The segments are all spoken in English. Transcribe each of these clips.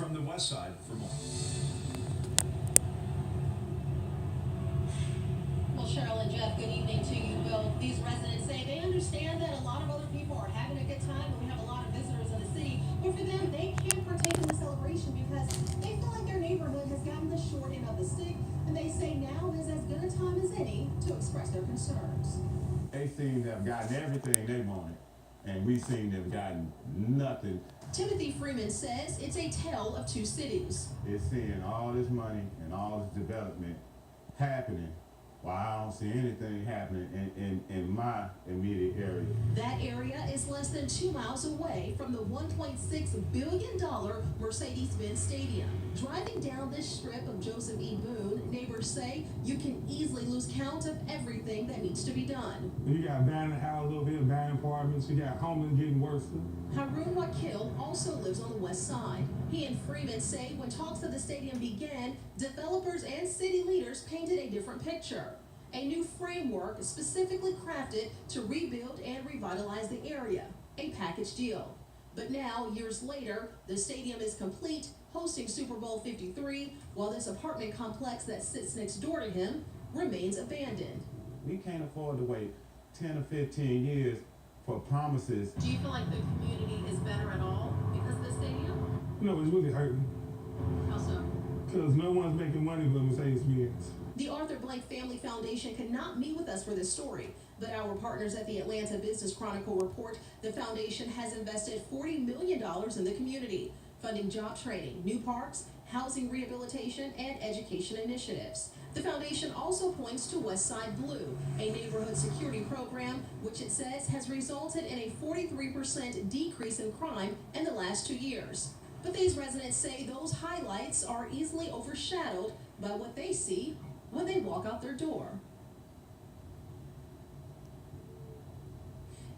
from the west side for more. Well, Cheryl and Jeff, good evening to you both. These residents say they understand that a lot of other people are having a good time and we have a lot of visitors in the city, but for them, they can't partake in the celebration because they feel like their neighborhood has gotten the short end of the stick, and they say now is as good a time as any to express their concerns. They seem to have gotten everything they wanted, and we seem to have gotten nothing. Timothy Freeman says it's a tale of two cities. It's seeing all this money and all this development happening while I don't see anything happening in my immediate area. That area is less than 2 miles away from the $1.6 billion Mercedes-Benz Stadium. Driving down this strip of Joseph E. Boone, neighbors say you can easily lose count of everything that needs to be done. You got abandoned houses over here, abandoned apartments. You got homeless getting worse. Harun Wakil also lives on the west side. He and Freeman say when talks of the stadium began, developers and city leaders painted a different picture. A new framework specifically crafted to rebuild and revitalize the area. A package deal. But now, years later, the stadium is complete, hosting Super Bowl 53, while this apartment complex that sits next door to him remains abandoned. We can't afford to wait 10 or 15 years for promises. Do you feel like the community is better at all because of the stadium? No, it's really hurting. How so? Because no one's making money but Mercedes-Benz. The Arthur Blank Family Foundation could not meet with us for this story, but our partners at the Atlanta Business Chronicle report the foundation has invested $40 million in the community, funding job training, new parks, housing rehabilitation, and education initiatives. The foundation also points to Westside Blue, a neighborhood security program, which it says has resulted in a 43% decrease in crime in the last 2 years. But these residents say those highlights are easily overshadowed by what they see when they walk out their door.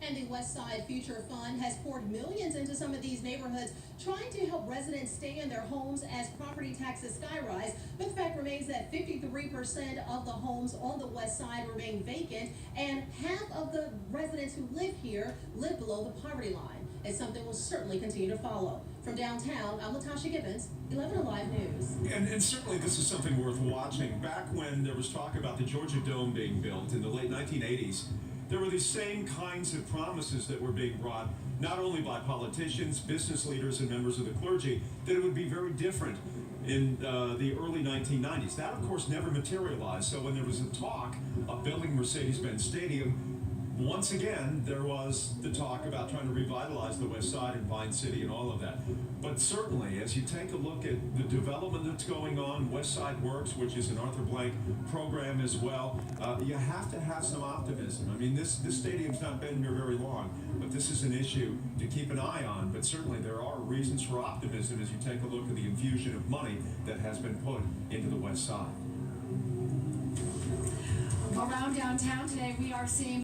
And the Westside Future Fund has poured millions into some of these neighborhoods, trying to help residents stay in their homes as property taxes skyrise. But the fact remains that 53% of the homes on the west side remain vacant, and half of the residents who live here live below the poverty line. It's something we'll certainly continue to follow. From downtown, I'm Latasha Gibbons, 11 Alive News. And certainly this is something worth watching. Back when there was talk about the Georgia Dome being built in the late 1980s, there were these same kinds of promises that were being brought, not only by politicians, business leaders, and members of the clergy, that it would be very different in the early 1990s. That, of course, never materialized. So when there was a talk of building Mercedes-Benz Stadium, once again, there was the talk about trying to revitalize the West Side and Vine City and all of that. But certainly, as you take a look at the development that's going on, West Side Works, which is an Arthur Blank program as well, you have to have some optimism. I mean, this stadium's not been here very long, but this is an issue to keep an eye on. But certainly, there are reasons for optimism as you take a look at the infusion of money that has been put into the West Side. Around downtown today, we are seeing